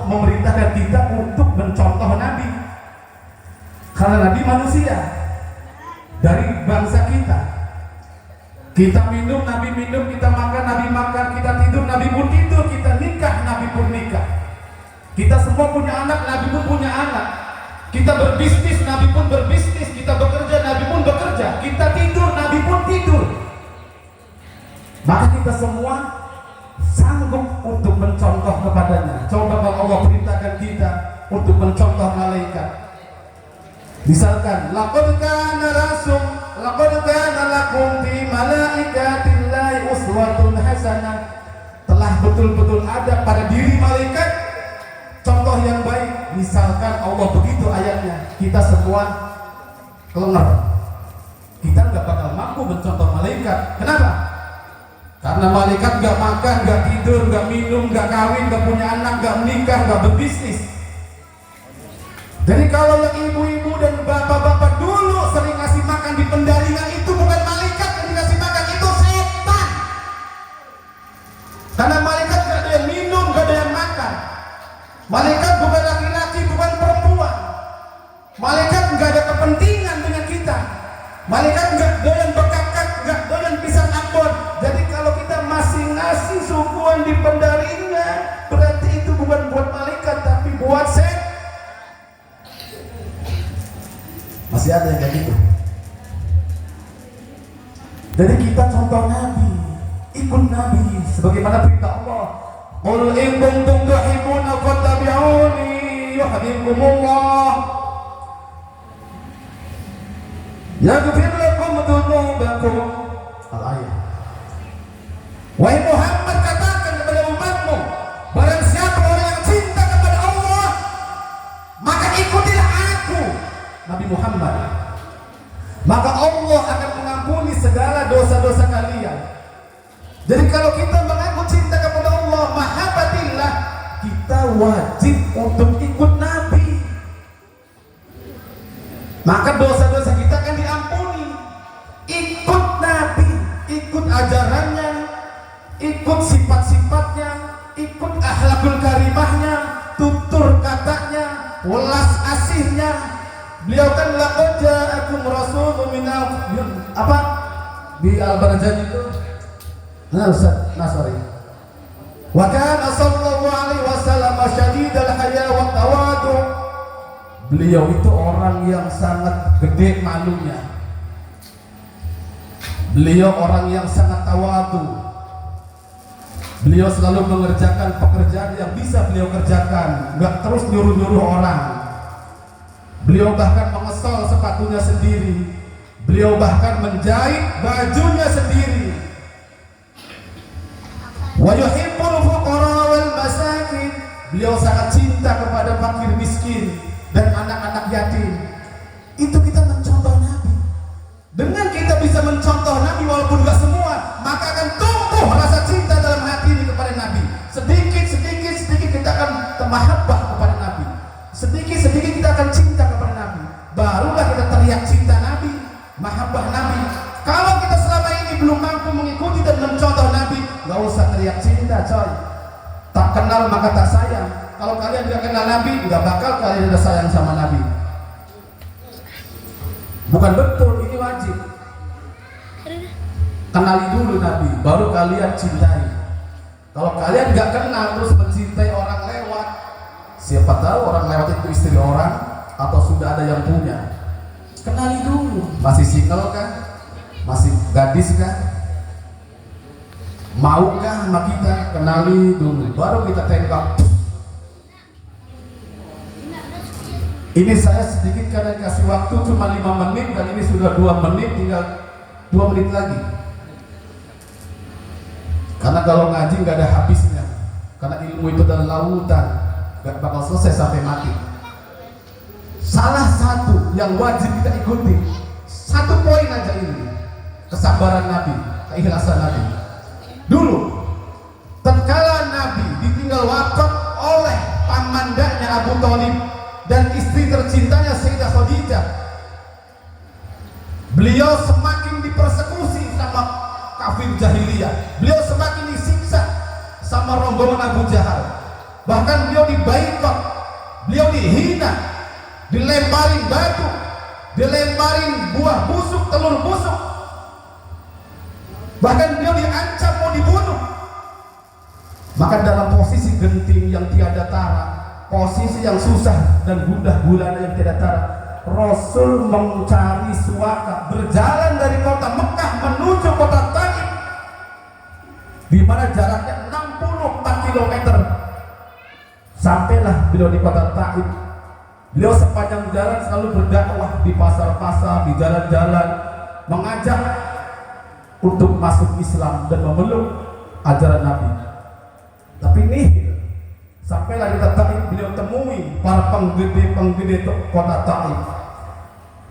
memerintahkan kita untuk mencontoh Nabi, karena Nabi manusia dari bangsa kita. Kita minum, Nabi minum, kita makan, Nabi makan, kita tidur, Nabi pun tidur, kita nikah, Nabi pun nikah. Kita semua punya anak, Nabi pun punya anak. Kita berbisnis, Nabi pun berbisnis. Kita bekerja, Nabi pun bekerja. Kita tidur, Nabi pun tidur. Maka kita semua sanggup untuk mencontoh kepadanya. Coba kalau Allah perintahkan kita untuk mencontoh malaikat. Misalkan, laqad kana lakum fi malaikatillahi uswatun hasanah. Telah betul-betul ada pada diri malaikat contoh yang baik. Misalkan Allah begitu ayatnya, kita semua kelengar. Kita nggak bakal mampu mencontoh malaikat. Kenapa? Karena malaikat nggak makan, nggak tidur, nggak minum, nggak kawin, nggak punya anak, nggak menikah, nggak berbisnis. Jadi kalau yang ibu-ibu dan bapak-bapak dulu sering ngasih makan di pendaringan, itu bukan malaikat yang dikasih makan, itu setan. Karena malaikat gak ada yang minum, gak ada yang makan. Malaikat bukan laki-laki, bukan perempuan. Malaikat gak ada kepentingan dengan kita. Malaikat gak doyan bekakak, gak doyan pisang ambon. Jadi kalau kita masih ngasih suguhan di pendaringan, berarti itu bukan buat malaikat, tapi buat setan. Masih ada yang kayak gitu. Jadi kita contoh Nabi, ikut Nabi sebagaimana perintah Allah. Qul in kuntum tuhibbuna fattabi'uni yuhibbukumullah yaghfir lakum dzunubakum. Al-ayat. Wahai Muhammad, katakan kepada umatmu, barang siapa orang yang cinta kepada Allah, maka ikutilah aku, Nabi Muhammad, maka Allah akan mengampuni segala dosa-dosa kalian. Jadi kalau kita mengaku cinta kepada Allah, mahabbatillah, kita wajib untuk ikut Nabi. Maka dosa-dosa kita akan diampuni. Ikut Nabi, ikut ajarannya, ikut sifat-sifatnya, ikut akhlakul karimahnya, tutur katanya, welas asihnya. Beliau kan laqad ja'akum rasulun min apa? Di Al-Barzanji itu. Sorry. Wa kana sallallahu alaihi wasallam syadidal haya wa tawadu. Beliau itu orang yang sangat gede malunya. Beliau orang yang sangat tawadu. Beliau selalu mengerjakan pekerjaan yang bisa beliau kerjakan, enggak terus nyuruh-nyuruh orang. Beliau bahkan mengesol sepatunya sendiri. Beliau bahkan menjahit bajunya sendiri. Wa yuhibbul fuqara wal masakin. Beliau sangat cinta kepada fakir miskin dan anak-anak yatim. Itu kita mencontoh Nabi. Dengan kita bisa mencontoh Nabi walaupun enggak semua, maka akan tumbuh rasa cinta dalam hati ini kepada Nabi. Sedikit kita akan mahabbah kepada Nabi. Sedikit kita akan cinta kepada Nabi. Barulah kita teriak cinta Nabi, mahabbah Nabi. Kalau kita selama ini belum mampu mengikuti dan mencontoh Nabi, gak usah teriak cinta, coy. Tak kenal maka tak sayang. Kalau kalian gak kenal Nabi, gak bakal kalian ada sayang sama Nabi. Bukan betul, ini wajib. Kenali dulu Nabi, baru kalian cintai. Kalau kalian gak kenal terus mencintai orang lewat, siapa tahu orang lewat itu istri orang atau sudah ada yang punya. Kenali dulu. Masih single kan? Masih gadis kan? Maukah sama kita? Kenali dulu, baru kita tembak. Ini saya sedikit karena kasih waktu cuma 5 menit dan ini sudah 2 menit, tinggal 2 menit lagi. Karena kalau ngaji nggak ada habisnya. Karena ilmu itu adalah lautan, nggak bakal selesai sampai mati. Salah satu yang wajib kita ikuti, 1 poin aja ini, kesabaran Nabi, keikhlasan Nabi. Dulu, tatkala Nabi ditinggal wafat oleh pamandanya Abu Thalib dan istri tercintanya Sayyidah Khadijah, beliau semakin dipersekusi sama kafir jahiliyah. Beliau semakin disiksa sama rombongan Abu Jahal. bahkan beliau dibaikot, beliau dihina, dilemparin batu, dilemparin buah busuk, telur busuk, bahkan beliau diancam mau dibunuh. Maka dalam posisi genting yang tiada tara, posisi yang susah dan gundah gulana yang tiada tara, Rasul mencari suaka, berjalan dari kota Mekah menuju kota Taif, di mana jaraknya 64 km. Sampailah beliau di kota Taif. Beliau sepanjang jalan selalu berdakwah di pasar-pasar, di jalan-jalan, mengajak untuk masuk Islam dan memeluk ajaran Nabi. Tapi nih, sampailah di kota Taif, beliau temui para penggede kota Taif.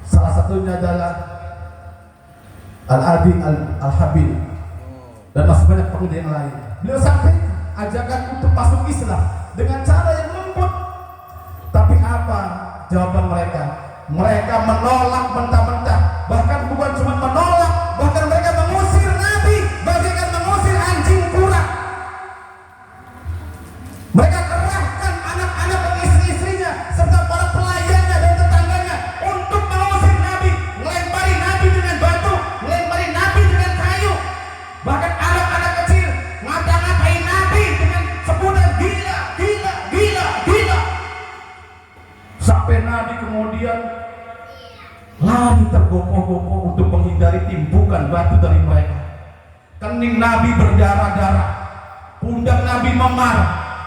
Salah satunya adalah Al-Adi Al-Habib dan masih banyak penggede yang lain. Beliau sampaikan ajakan untuk masuk Islam dengan cara yang lembut. Tapi apa jawaban mereka? Mereka menolak mentah-mentah. Bahkan bukan cuma menolak, bahkan mereka mengusir Nabi bagaikan mengusir anjing kurang. Mereka kerahkan anak-anak dan istri-istrinya serta para pelayannya dan tetangganya untuk mengusir Nabi, melempari Nabi dengan batu, melempari Nabi dengan kayu. Bahkan anak-anak kecil ngata-ngatain Nabi dengan sebutan gila, gila, gila, gila. Sampai Nabi kemudian lari tergopoh-gopoh untuk menghindari timbukan batu dari mereka. Kening Nabi berdarah-darah, pundak Nabi memar,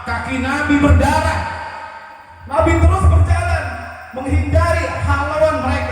kaki Nabi berdarah. Nabi terus berjalan menghindari halauan mereka.